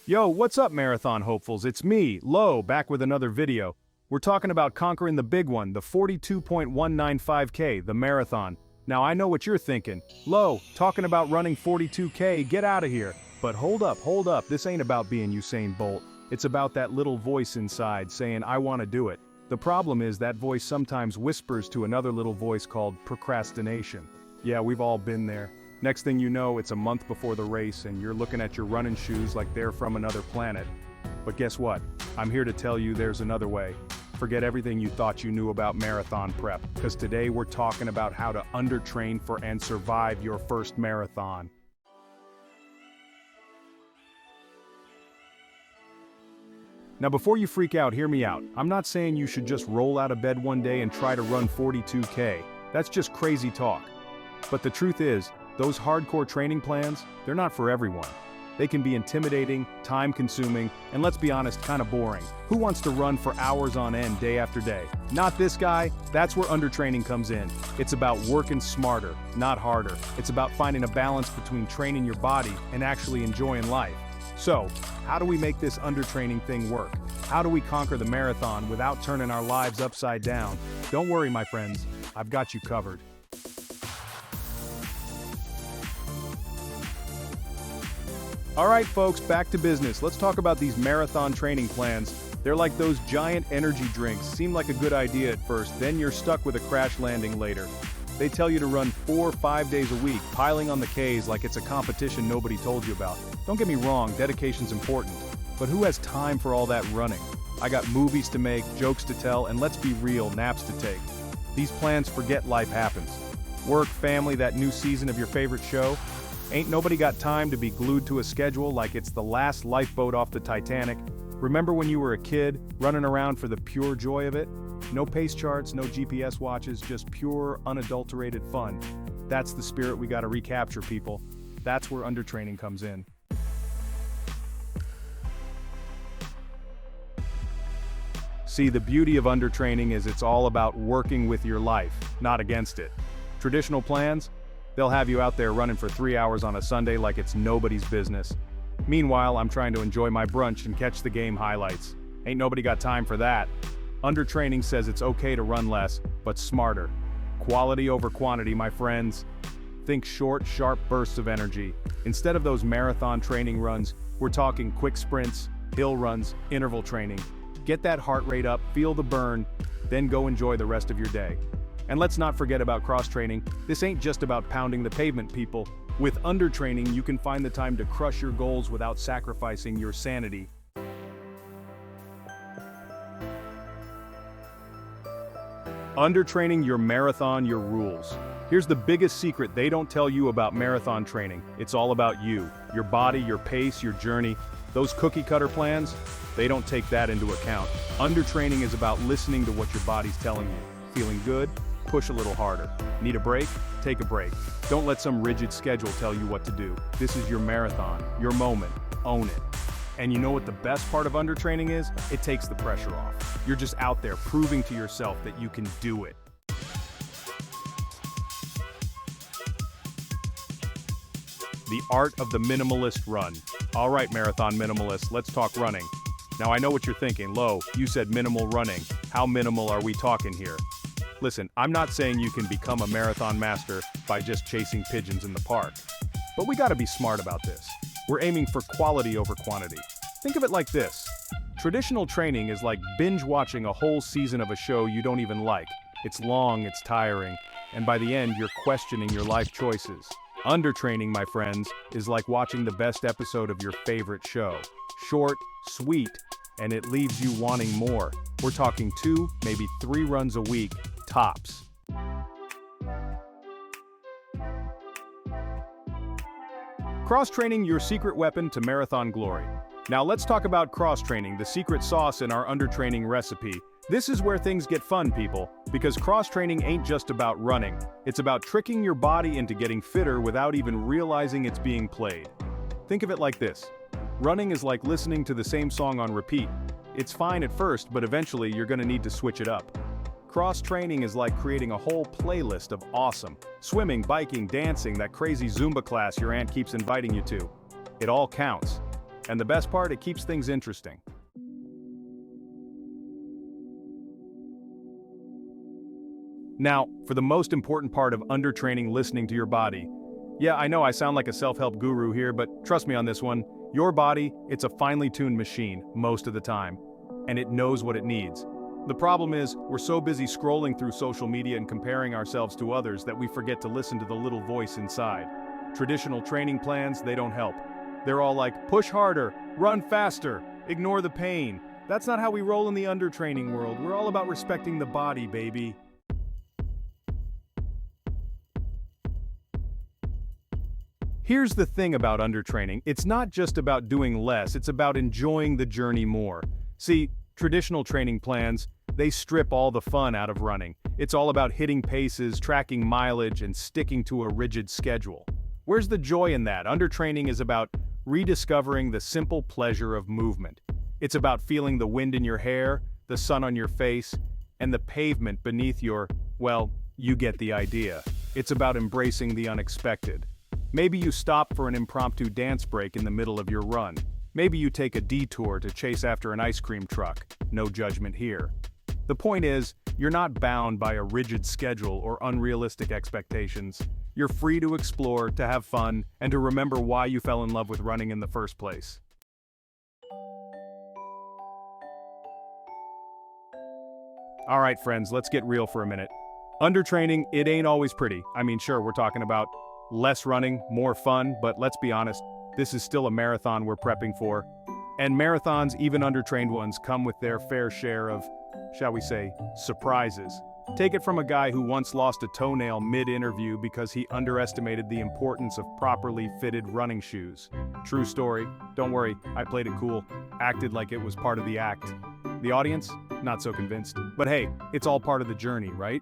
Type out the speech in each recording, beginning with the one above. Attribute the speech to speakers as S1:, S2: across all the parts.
S1: Yo, what's up marathon hopefuls? It's me, Lo, back with another video. We're talking about conquering the big one, the 42.195K, the marathon. Now I know what you're thinking. Lo, talking about running 42K, get out of here. But hold up, this ain't about being Usain Bolt. It's about that little voice inside saying I want to do it. The problem is that voice sometimes whispers to another little voice called procrastination. Yeah, we've all been there. Next thing you know, it's a month before the race and you're looking at your running shoes like they're from another planet. But guess what? I'm here to tell you there's another way. Forget everything you thought you knew about marathon prep, because today we're talking about how to undertrain for and survive your first marathon. Now before you freak out, hear me out. I'm not saying you should just roll out of bed one day and try to run 42K. That's just crazy talk. But the truth is, those hardcore training plans, they're not for everyone. They can be intimidating, time-consuming, and let's be honest, kind of boring. Who wants to run for hours on end day after day? Not this guy. That's where undertraining comes in. It's about working smarter, not harder. It's about finding a balance between training your body and actually enjoying life. So, how do we make this undertraining thing work? How do we conquer the marathon without turning our lives upside down? Don't worry, my friends. I've got you covered. Alright folks, back to business. Let's talk about these marathon training plans. They're like those giant energy drinks. Seem like a good idea at first, then you're stuck with a crash landing later. They tell you to run 4 or 5 days a week, piling on the Ks like it's a competition nobody told you about. Don't get me wrong, dedication's important. But who has time for all that running? I got movies to make, jokes to tell, and let's be real, naps to take. These plans forget life happens. Work, family, that new season of your favorite show. Ain't nobody got time to be glued to a schedule like it's the last lifeboat off the Titanic. Remember when you were a kid, running around for the pure joy of it? No pace charts, no GPS watches, just pure, unadulterated fun. That's the spirit we gotta recapture, people. That's where undertraining comes in. See, the beauty of undertraining is it's all about working with your life, not against it. Traditional plans? They'll have you out there running for 3 hours on a Sunday like it's nobody's business. Meanwhile, I'm trying to enjoy my brunch and catch the game highlights. Ain't nobody got time for that. Undertraining says it's okay to run less, but smarter. Quality over quantity, my friends. Think short, sharp bursts of energy. Instead of those marathon training runs, we're talking quick sprints, hill runs, interval training. Get that heart rate up, feel the burn, then go enjoy the rest of your day. And let's not forget about cross-training. This ain't just about pounding the pavement, people. With undertraining, you can find the time to crush your goals without sacrificing your sanity. Undertraining your marathon, your rules. Here's the biggest secret they don't tell you about marathon training. It's all about you, your body, your pace, your journey. Those cookie-cutter plans, they don't take that into account. Undertraining is about listening to what your body's telling you. Feeling good? Push a little harder. Need a break? Take a break. Don't let some rigid schedule tell you what to do. This is your marathon, your moment. Own it. And you know what the best part of undertraining is? It takes the pressure off. You're just out there proving to yourself that you can do it. The art of the minimalist run. All right, marathon minimalists, let's talk running. Now I know what you're thinking. Lo, you said minimal running. How minimal are we talking here? Listen, I'm not saying you can become a marathon master by just chasing pigeons in the park. But we gotta be smart about this. We're aiming for quality over quantity. Think of it like this. Traditional training is like binge watching a whole season of a show you don't even like. It's long, it's tiring, and by the end you're questioning your life choices. Undertraining, my friends, is like watching the best episode of your favorite show. Short, sweet, and it leaves you wanting more. We're talking 2, maybe 3 runs a week, tops. Cross-training, your secret weapon to marathon glory. Now let's talk about cross-training, the secret sauce in our undertraining recipe. This is where things get fun, people, because cross-training ain't just about running. It's about tricking your body into getting fitter without even realizing it's being played. Think of it like this. Running is like listening to the same song on repeat. It's fine at first, but eventually you're gonna need to switch it up. Cross-training is like creating a whole playlist of awesome. Swimming, biking, dancing, that crazy Zumba class your aunt keeps inviting you to. It all counts. And the best part, it keeps things interesting. Now, for the most important part of undertraining, listening to your body. Yeah, I know I sound like a self-help guru here, but trust me on this one. Your body, it's a finely tuned machine most of the time, and it knows what it needs. The problem is, we're so busy scrolling through social media and comparing ourselves to others that we forget to listen to the little voice inside. Traditional training plans, they don't help. They're all like, push harder, run faster, ignore the pain. That's not how we roll in the undertraining world. We're all about respecting the body, baby. Here's the thing about undertraining, it's not just about doing less, it's about enjoying the journey more. See, traditional training plans, they strip all the fun out of running. It's all about hitting paces, tracking mileage, and sticking to a rigid schedule. Where's the joy in that? Undertraining is about rediscovering the simple pleasure of movement. It's about feeling the wind in your hair, the sun on your face, and the pavement beneath your, well, you get the idea. It's about embracing the unexpected. Maybe you stop for an impromptu dance break in the middle of your run. Maybe you take a detour to chase after an ice cream truck. No judgment here. The point is, you're not bound by a rigid schedule or unrealistic expectations. You're free to explore, to have fun, and to remember why you fell in love with running in the first place. Alright friends, let's get real for a minute. Undertraining, it ain't always pretty. I mean, sure, we're talking about less running, more fun, but let's be honest, this is still a marathon we're prepping for. And marathons, even undertrained ones, come with their fair share of, shall we say, surprises. Take it from a guy who once lost a toenail mid-interview because he underestimated the importance of properly fitted running shoes. True story. Don't worry, I played it cool, acted like it was part of the act. The audience? Not so convinced. But hey, it's all part of the journey, right?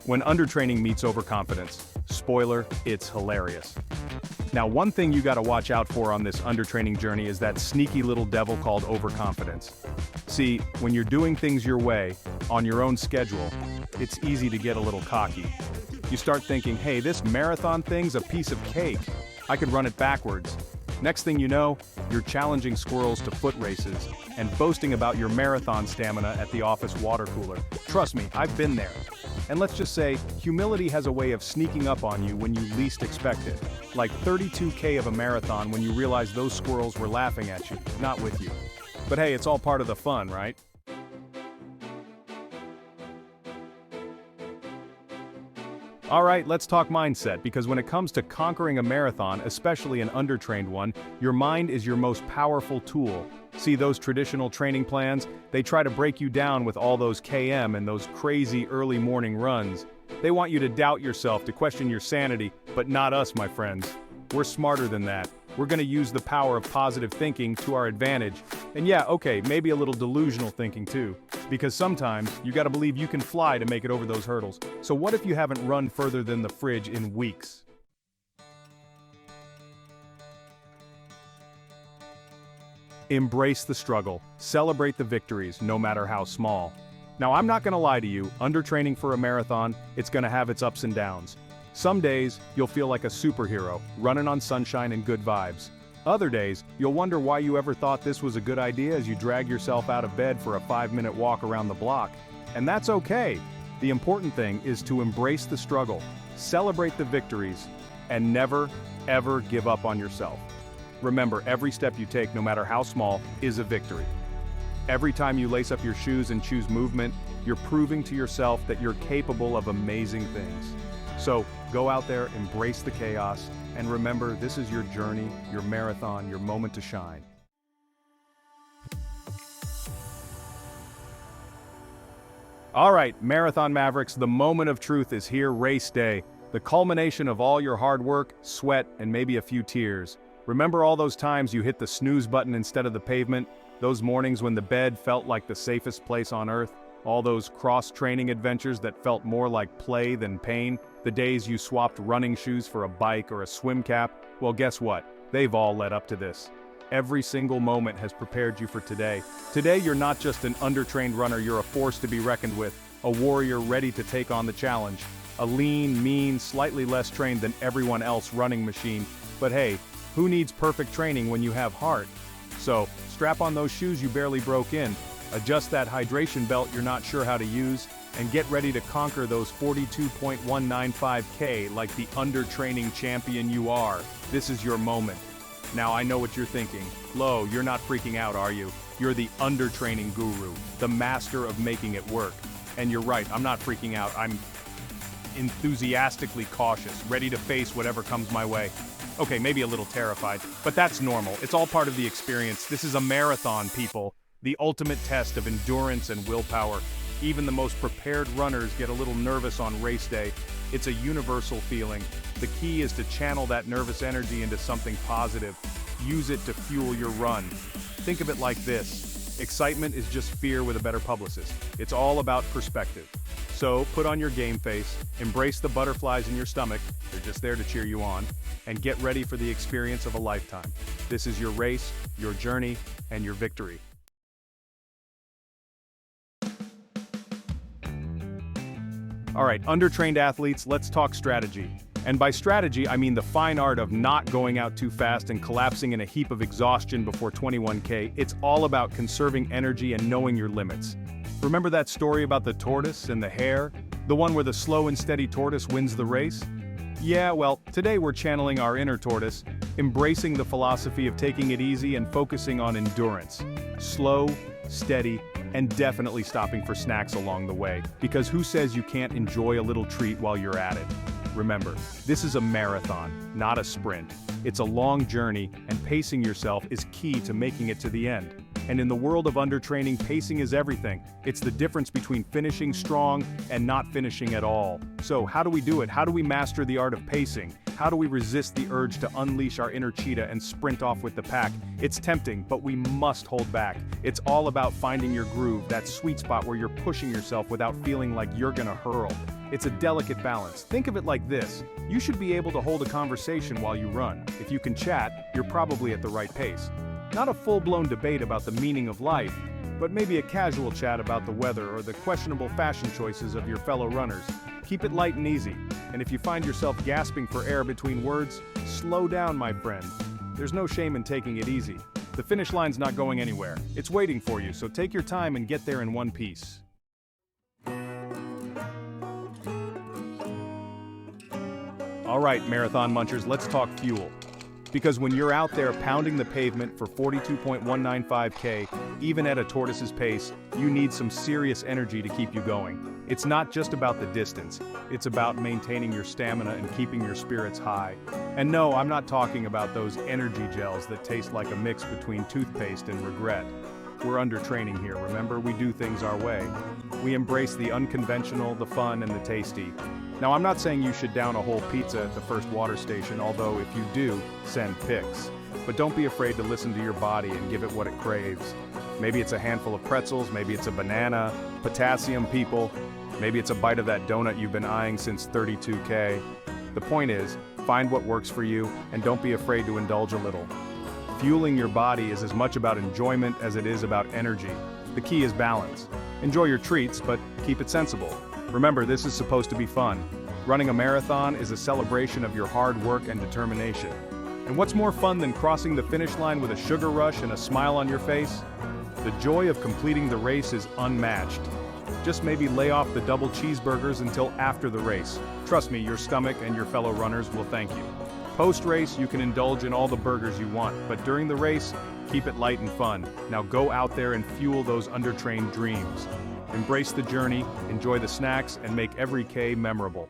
S1: When undertraining meets overconfidence, spoiler, it's hilarious. Now, one thing you gotta watch out for on this undertraining journey is that sneaky little devil called overconfidence. See, when you're doing things your way, on your own schedule, it's easy to get a little cocky. You start thinking, hey, this marathon thing's a piece of cake. I could run it backwards. Next thing you know, you're challenging squirrels to foot races and boasting about your marathon stamina at the office water cooler. Trust me, I've been there. And let's just say, humility has a way of sneaking up on you when you least expect it. Like 32K of a marathon when you realize those squirrels were laughing at you, not with you. But hey, it's all part of the fun, right? Alright, let's talk mindset, because when it comes to conquering a marathon, especially an undertrained one, your mind is your most powerful tool. See those traditional training plans? They try to break you down with all those KM and those crazy early morning runs. They want you to doubt yourself, to question your sanity, but not us, my friends. We're smarter than that. We're gonna use the power of positive thinking to our advantage. And yeah, okay, maybe a little delusional thinking too. Because sometimes, you gotta believe you can fly to make it over those hurdles. So what if you haven't run further than the fridge in weeks? Embrace the struggle. Celebrate the victories, no matter how small. Now, I'm not gonna lie to you, undertraining for a marathon, it's gonna have its ups and downs. Some days, you'll feel like a superhero, running on sunshine and good vibes. Other days, you'll wonder why you ever thought this was a good idea as you drag yourself out of bed for a 5-minute walk around the block. And that's okay. The important thing is to embrace the struggle, celebrate the victories, and never, ever give up on yourself. Remember, every step you take, no matter how small, is a victory. Every time you lace up your shoes and choose movement, you're proving to yourself that you're capable of amazing things. So, go out there, embrace the chaos, and remember, this is your journey, your marathon, your moment to shine. Alright, Marathon Mavericks, the moment of truth is here, race day. The culmination of all your hard work, sweat, and maybe a few tears. Remember all those times you hit the snooze button instead of the pavement? Those mornings when the bed felt like the safest place on earth? All those cross-training adventures that felt more like play than pain? The days you swapped running shoes for a bike or a swim cap? Well, guess what? They've all led up to this. Every single moment has prepared you for today. Today, you're not just an undertrained runner, you're a force to be reckoned with, a warrior ready to take on the challenge. A lean, mean, slightly less trained than everyone else running machine. But hey, who needs perfect training when you have heart? So, strap on those shoes you barely broke in, adjust that hydration belt you're not sure how to use, and get ready to conquer those 42.195K like the undertraining champion you are. This is your moment. Now I know what you're thinking. Lo, you're not freaking out, are you? You're the undertraining guru, the master of making it work. And you're right, I'm not freaking out. I'm enthusiastically cautious, ready to face whatever comes my way. Okay, maybe a little terrified, but that's normal. It's all part of the experience. This is a marathon, people. The ultimate test of endurance and willpower. Even the most prepared runners get a little nervous on race day. It's a universal feeling. The key is to channel that nervous energy into something positive. Use it to fuel your run. Think of it like this. Excitement is just fear with a better publicist. It's all about perspective. So, put on your game face, embrace the butterflies in your stomach, they're just there to cheer you on, and get ready for the experience of a lifetime. This is your race, your journey, and your victory. All right, undertrained athletes, let's talk strategy. And by strategy, I mean the fine art of not going out too fast and collapsing in a heap of exhaustion before 21K. It's all about conserving energy and knowing your limits. Remember that story about the tortoise and the hare? The one where the slow and steady tortoise wins the race? Yeah, well, today we're channeling our inner tortoise, embracing the philosophy of taking it easy and focusing on endurance. Slow, steady, and definitely stopping for snacks along the way, because who says you can't enjoy a little treat while you're at it? Remember, this is a marathon, not a sprint. It's a long journey, and pacing yourself is key to making it to the end. And in the world of undertraining, pacing is everything. It's the difference between finishing strong and not finishing at all. So how do we do it? How do we master the art of pacing? How do we resist the urge to unleash our inner cheetah and sprint off with the pack? It's tempting, but we must hold back. It's all about finding your groove, that sweet spot where you're pushing yourself without feeling like you're gonna hurl. It's a delicate balance. Think of it like this. You should be able to hold a conversation while you run. If you can chat, you're probably at the right pace. Not a full-blown debate about the meaning of life, but maybe a casual chat about the weather or the questionable fashion choices of your fellow runners. Keep it light and easy, and if you find yourself gasping for air between words, slow down, my friend. There's no shame in taking it easy. The finish line's not going anywhere. It's waiting for you, so take your time and get there in one piece. All right, marathon munchers, let's talk fuel. Because when you're out there pounding the pavement for 42.195K, even at a tortoise's pace, you need some serious energy to keep you going. It's not just about the distance, it's about maintaining your stamina and keeping your spirits high. And no, I'm not talking about those energy gels that taste like a mix between toothpaste and regret. We're undertraining here, remember? We do things our way. We embrace the unconventional, the fun, and the tasty. Now, I'm not saying you should down a whole pizza at the first water station, although if you do, send pics. But don't be afraid to listen to your body and give it what it craves. Maybe it's a handful of pretzels, maybe it's a banana, potassium, people. Maybe it's a bite of that donut you've been eyeing since 32K. The point is, find what works for you, and don't be afraid to indulge a little. Fueling your body is as much about enjoyment as it is about energy. The key is balance. Enjoy your treats, but keep it sensible. Remember, this is supposed to be fun. Running a marathon is a celebration of your hard work and determination. And what's more fun than crossing the finish line with a sugar rush and a smile on your face? The joy of completing the race is unmatched. Just maybe lay off the double cheeseburgers until after the race. Trust me, your stomach and your fellow runners will thank you. Post-race, you can indulge in all the burgers you want, but during the race, keep it light and fun. Now go out there and fuel those undertrained dreams. Embrace the journey, enjoy the snacks, and make every K memorable.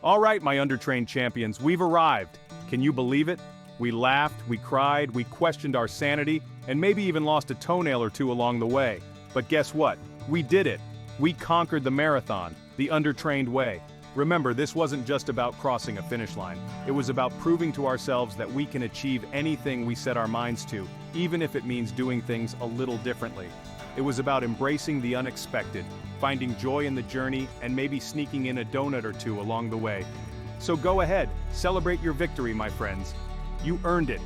S1: All right, my undertrained champions, we've arrived. Can you believe it? We laughed, we cried, we questioned our sanity, and maybe even lost a toenail or two along the way. But guess what? We did it. We conquered the marathon, the undertrained way. Remember, this wasn't just about crossing a finish line. It was about proving to ourselves that we can achieve anything we set our minds to, even if it means doing things a little differently. It was about embracing the unexpected, finding joy in the journey, and maybe sneaking in a donut or two along the way. So go ahead, celebrate your victory, my friends. You earned it.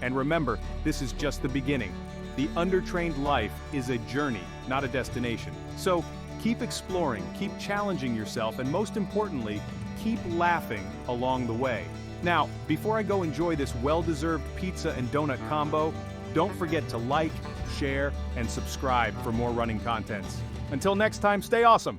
S1: And remember, this is just the beginning. The undertrained life is a journey, not a destination. So, keep exploring, keep challenging yourself, and most importantly, keep laughing along the way. Now, before I go enjoy this well-deserved pizza and donut combo, don't forget to like, share, and subscribe for more running contents. Until next time, stay awesome!